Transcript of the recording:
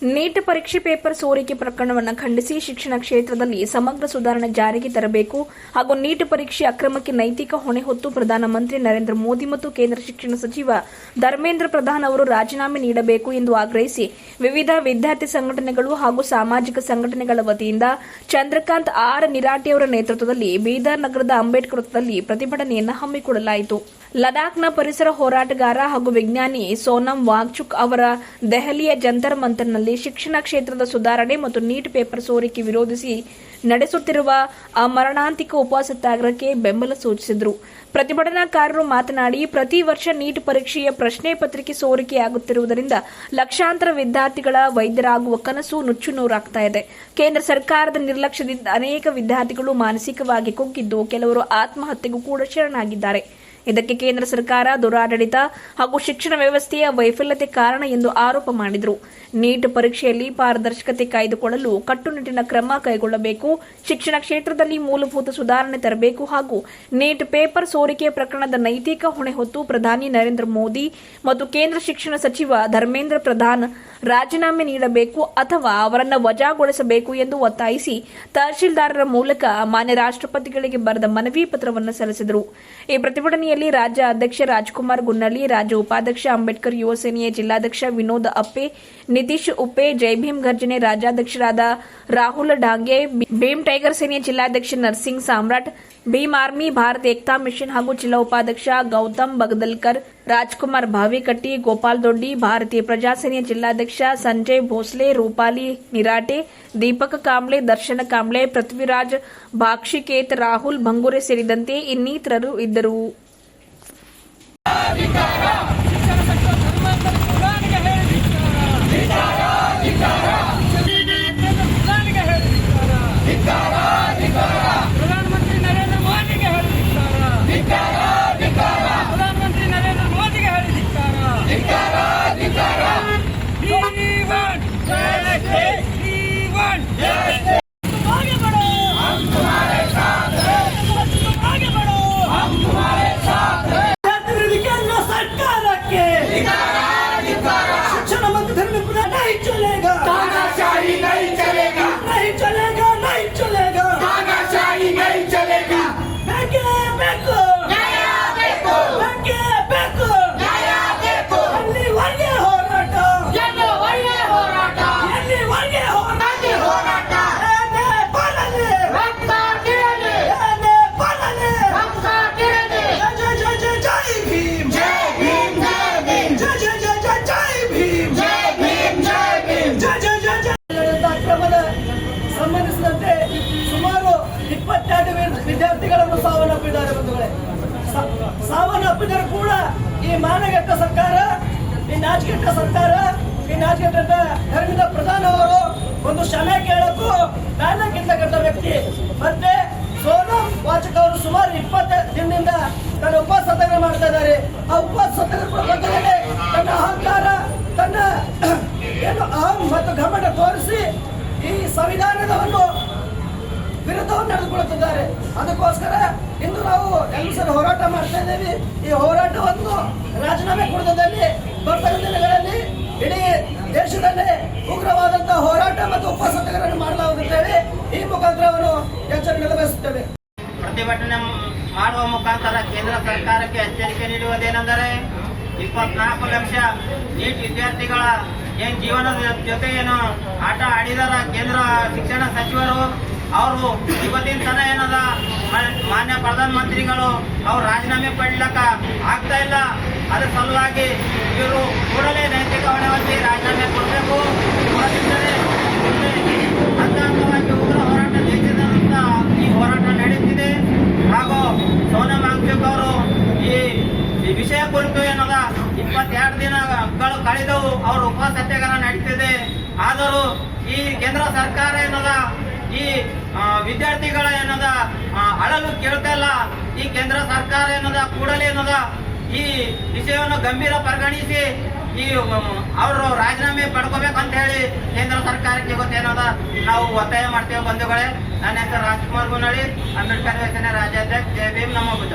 Neat ಪರೀಕ್ಷೆ paper ಸೋರಿಕೆ ಪ್ರಕರಣವನ್ನು ಖಂಡಿಸಿ ಶಿಕ್ಷಣ ಕ್ಷೇತ್ರದಲ್ಲಿ ಸಮಗ್ರ ಸುಧಾರಣೆ ಜಾರಿಗೆ ತರಬೇಕು ಹಾಗೂ ನೀಟ್ ಪರೀಕ್ಷೆ ಅಕ್ರಮಕ್ಕೆ ನೈತಿಕ ಹೊಣೆ ಹೊತ್ತು ಪ್ರಧಾನಮಂತ್ರಿ ನರೇಂದ್ರ ಮೋದಿ ಮತ್ತು ಕೇಂದ್ರ ಶಿಕ್ಷಣ ಸಚಿವ ಧರ್ಮೇಂದ್ರ ಪ್ರಧಾನ್ ಅವರು ರಾಜೀನಾಮೆ ನೀಡಬೇಕು ಎಂದು ಆಗ್ರಹಿಸಿ ವಿವಿಧ ವಿದ್ಯಾರ್ಥಿ ಸಂಘಟನೆಗಳು ಹಾಗೂ ಸಾಮಾಜಿಕ ಸಂಘಟನೆಗಳ ವತಿಯಿಂದ ಚಂದ್ರಕಾಂತ್ ಆರ್ ನಿರಾಟಿ ಅವರ ನೇತೃತ್ವದಲ್ಲಿ ಬೀದರ್ ನಗರದ ಅಂಬೇಡ್ಕರ್ ವೃತ್ತದಲ್ಲಿ ಪ್ರತಿಭಟನೆಯನ್ನು ಹಮ್ಮಿಕೊಳ್ಳಲಾಯಿತು. ಲಡಾಖ್ನ ಪರಿಸರ ಹೋರಾಟಗಾರ ಹಾಗೂ ವಿಜ್ಞಾನಿ ಸೋನಂ ವಾಂಗ್ಚುಕ್ ಅವರ ದೆಹಲಿಯ ಜಂತರ್ ಮಂತರ್ನಲ್ಲಿ ಶಿಕ್ಷಣ ಕ್ಷೇತ್ರದ ಸುಧಾರಣೆ ಮತ್ತು ನೀಟ್ ಪೇಪರ್ ಸೋರಿಕೆ ವಿರೋಧಿಸಿ ನಡೆಸುತ್ತಿರುವ ಮರಣಾಂತಿಕ ಉಪವಾಸ ಸತ್ಯಾಗ್ರಹಕ್ಕೆ ಬೆಂಬಲ ಸೂಚಿಸಿದರು. ಪ್ರತಿಭಟನಾಕಾರರು ಮಾತನಾಡಿ, ಪ್ರತಿ ವರ್ಷ ನೀಟ್ ಪರೀಕ್ಷೆಯ ಪ್ರಶ್ನೆ ಪತ್ರಿಕೆ ಸೋರಿಕೆಯಾಗುತ್ತಿರುವುದರಿಂದ ಲಕ್ಷಾಂತರ ವಿದ್ಯಾರ್ಥಿಗಳ ವೈದ್ಯರಾಗುವ ಕನಸು ನುಚ್ಚುನೂರಾಗ್ತಾ ಇದೆ. ಕೇಂದ್ರ ಸರ್ಕಾರದ ನಿರ್ಲಕ್ಷ್ಯದಿಂದ ಅನೇಕ ವಿದ್ಯಾರ್ಥಿಗಳು ಮಾನಸಿಕವಾಗಿ ಕುಗ್ಗಿದ್ದು ಕೆಲವರು ಆತ್ಮಹತ್ಯೆಗೂ ಕೂಡ ಶರಣಾಗಿದ್ದಾರೆ. ಇದಕ್ಕೆ ಕೇಂದ್ರ ಸರ್ಕಾರ ದುರಾಡಳಿತ ಹಾಗೂ ಶಿಕ್ಷಣ ವ್ಯವಸ್ಥೆಯ ವೈಫಲ್ಯತೆ ಕಾರಣ ಎಂದು ಆರೋಪ ಮಾಡಿದರು. ನೀಟ್ ಪರೀಕ್ಷೆಯಲ್ಲಿ ಪಾರದರ್ಶಕತೆ ಕಾಯ್ದುಕೊಳ್ಳಲು ಕಟ್ಟುನಿಟ್ಟಿನ ಕ್ರಮ ಕೈಗೊಳ್ಳಬೇಕು, ಶಿಕ್ಷಣ ಕ್ಷೇತ್ರದಲ್ಲಿ ಮೂಲಭೂತ ಸುಧಾರಣೆ ತರಬೇಕು ಹಾಗೂ ನೀಟ್ ಪೇಪರ್ ಸೋರಿಕೆ ಪ್ರಕರಣದ ನೈತಿಕ ಹೊಣೆ ಹೊತ್ತು ಪ್ರಧಾನಿ ನರೇಂದ್ರ ಮೋದಿ ಮತ್ತು ಕೇಂದ್ರ ಶಿಕ್ಷಣ ಸಚಿವ ಧರ್ಮೇಂದ್ರ ಪ್ರಧಾನ್ ರಾಜೀನಾಮೆ ನೀಡಬೇಕು ಅಥವಾ ಅವರನ್ನು ವಜಾಗೊಳಿಸಬೇಕು ಎಂದು ಒತ್ತಾಯಿಸಿ ತಹಶೀಲ್ದಾರರ ಮೂಲಕ ಮಾನ್ಯ ರಾಷ್ಟ್ರಪತಿಗಳಿಗೆ ಬರೆದ ಮನವಿ ಪತ್ರವನ್ನು ಸಲ್ಲಿಸಿದರು. ಈ ಪ್ರತಿಭಟನೆಯಲ್ಲಿ ರಾಜ್ಯ ಅಧ್ಯಕ್ಷ ರಾಜ್ಕುಮಾರ್ ಗುನ್ನಳ್ಳಿ, ರಾಜ್ಯ ಉಪಾಧ್ಯಕ್ಷ ಅಂಬೇಡ್ಕರ್ ಯುವ ಸೇನೆಯ ಜಿಲ್ಲಾಧ್ಯಕ್ಷ ವಿನೋದ್ ಅಪ್ಪೆ, ನಿತೀಶ್ ಉಪ್ಪೆ, ಜೈ ಭೀಮ್ ಗರ್ಜನೆ ರಾಜ್ಯಾಧ್ಯಕ್ಷರಾದ ರಾಹುಲ್ ಡಾಂಗೆ, ಭೀಮ್ ಟೈಗರ್ ಸೇನೆಯ ಜಿಲ್ಲಾಧ್ಯಕ್ಷ ನರ್ಸಿಂಗ್ ಸಾಮ್ರಾಟ್, ಭೀಮ್ ಆರ್ಮಿ ಭಾರತ್ ಏಕ್ತಾ ಮಿಷನ್ ಹಾಗೂ ಜಿಲ್ಲಾ ಉಪಾಧ್ಯಕ್ಷ ಗೌತಮ್ ಬಗದಲ್ಕರ್, ರಾಜ್ಕುಮಾರ್ ಭಾವಿಕಟ್ಟಿ, ಗೋಪಾಲ್ ದೊಡ್ಡಿ, ಭಾರತೀಯ ಪ್ರಜಾಸೇನೆಯ ಜಿಲ್ಲಾಧ್ಯಕ್ಷ ಸಂಜಯ್ ಭೋಸ್ಲೆ, ರೂಪಾಲಿ ನಿರಾಟೆ, ದೀಪಕ್ ಕಾಂಬ್ಳೆ, ದರ್ಶನ ಕಾಂಬ್ಳೆ, ಪೃಥ್ವಿರಾಜ್ ಬಾಕ್ಷಿಕೇತ್, ರಾಹುಲ್ ಭಂಗುರೆ ಸೇರಿದಂತೆ ಇನ್ನಿತರರು ಇದ್ದರು. ಸಂಬಂಧಿಸಿದಂತೆ ಸುಮಾರು 22 ವಿದ್ಯಾರ್ಥಿಗಳನ್ನು ಸಾವನ್ನಪ್ಪಿದ್ದಾರೆ. ಸಾವನ್ನಪ್ಪಿದರೂ ಕೂಡ ಈ ಮಾನಗೆಟ್ಟ ಸರ್ಕಾರ, ಈ ನಾಚಿಕೆಟ್ಟ ಸರ್ಕಾರ, ಈ ನಾಚಿಕೆಟ್ಟ ಧರ್ಮದ ಪ್ರಧಾನ ಅವರು ಒಂದು ಕ್ಷಮೆ ಕೇಳಕ್ಕೂ ಬ್ಯಾನಕ್ಕಿಂತ ಕೆಟ್ಟ ವ್ಯಕ್ತಿ. ಮತ್ತೆ ಸೋನಂ ವಾಂಗ್ಚುಕ್ ಅವರು ಸುಮಾರು 20 ದಿನದಿಂದ ತನ್ನ ಉಪವಾಸ ಸತ್ಯಾಗ್ರಹ ಮಾಡ್ತಾ ಇದ್ದಾರೆ. ಆ ಉಪವಾಸ ಸತ್ಯಾಗ್ರಹ ತನ್ನ ಅಹಂಕಾರ, ತನ್ನ ಏನು ಅಹಂ ಮತ್ತು ಘಮಂಡ ತೋರಿಸಿ ಈ ಸಂವಿಧಾನವನ್ನು ವಿರುದ್ಧವನ್ನು ನಡೆದುಕೊಳ್ಳುತ್ತಿದ್ದಾರೆ. ಅದಕ್ಕೋಸ್ಕರ ಇಂದು ನಾವು ಎಲ್ಲರೂ ಹೋರಾಟ ಮಾಡ್ತಾ ಇದ್ದೇವೆ. ಈ ಹೋರಾಟವನ್ನು ರಾಜೀನಾಮೆ ಕುರಿತದಲ್ಲಿ ಬರ್ತಕ್ಕಂಥ ದಿನಗಳಲ್ಲಿ ಇಡೀ ದೇಶದಲ್ಲೇ ಉಗ್ರವಾದಂತಹ ಹೋರಾಟ ಮತ್ತು ಉಪವಾಸ ಸತ್ಯಾಗ್ರಹ ಮಾಡಲಾಗುತ್ತದೆ. ಈ ಮುಖಾಂತರವನ್ನು ಎಚ್ಚರಿಕೆ ಬಯಸುತ್ತೇವೆ. ಪ್ರತಿಭಟನೆ ಮಾಡುವ ಮುಖಾಂತರ ಕೇಂದ್ರ ಸರ್ಕಾರಕ್ಕೆ ಎಚ್ಚರಿಕೆ ನೀಡುವುದೇನೆಂದರೆ 24 ಲಕ್ಷ ನೀಟ್ ವಿದ್ಯಾರ್ಥಿಗಳ ಜೀವನದ ಜೊತೆ ಏನು ಆಟ ಆಡಿದಾರ ಕೇಂದ್ರ ಶಿಕ್ಷಣ ಸಚಿವರು ಅವರು ಇವತ್ತಿನ ತನ ಏನದ ಮಾನ್ಯ ಪ್ರಧಾನ ಮಂತ್ರಿಗಳು ಅವ್ರು ರಾಜೀನಾಮೆ ಪಡ್ಲಿಕ್ಕ ಆಗ್ತಾ ಇಲ್ಲ. ಅದ್ರ ಸಲುವಾಗಿ ಇವರು ಕೂಡಲೇ ನೈತಿಕ ಹೊಣೆ ಹೊತ್ತಿ ರಾಜೀನಾಮೆ ಕೊಡಬೇಕು. ಹೊರದಿದ್ದರೆ ಹಂತವಾಗಿ ಉಗ್ರ ಹೋರಾಟ ದೇಶದಾದ್ಯಂತ ಈ ಹೋರಾಟ ನಡೆಯುತ್ತಿದೆ. ಹಾಗೂ ಸೋನಂ ವಾಂಗ್ಚುಕ್ ಅವರು ಈ ವಿಷಯ ಕುರಿತು ಏನದ 22 ದಿನಗಳು ಕಳೆದವು ಅವರು ಉಪವಾಸ ಸತ್ಯಾಗ್ರಹ ನಡೀತಿದೆ. ಆದರೂ ಈ ಕೇಂದ್ರ ಸರ್ಕಾರ ಏನದ ಈ ವಿದ್ಯಾರ್ಥಿಗಳ ಏನದ ಅಳಲು ಕೇಳ್ತಾ ಇಲ್ಲ. ಈ ಕೇಂದ್ರ ಸರ್ಕಾರ ಏನದ ಕೂಡಲೇ ಏನದ ಈ ವಿಷಯವನ್ನು ಗಂಭೀರ ಪರಿಗಣಿಸಿ ಈ ಅವರು ರಾಜೀನಾಮೆ ಪಡ್ಕೋಬೇಕಂತ ಹೇಳಿ ಕೇಂದ್ರ ಸರ್ಕಾರಕ್ಕೆ ಗೊತ್ತೇನದ ನಾವು ಒತ್ತಾಯ ಮಾಡ್ತೇವೆ ಬಂಧುಗಳೇ. ನನ್ನ ಹೆಸರು ರಾಜ್ಕುಮಾರ್ ಗುನ್ನಳ್ಳಿ, ಅಂಬೇಡ್ಕರ್ ಯುವ ಸೇನೆ ರಾಜ್ಯಾಧ್ಯಕ್ಷ. ಜೈ ಭೀಮ್, ನಮೋ ಬುದ್ಧ.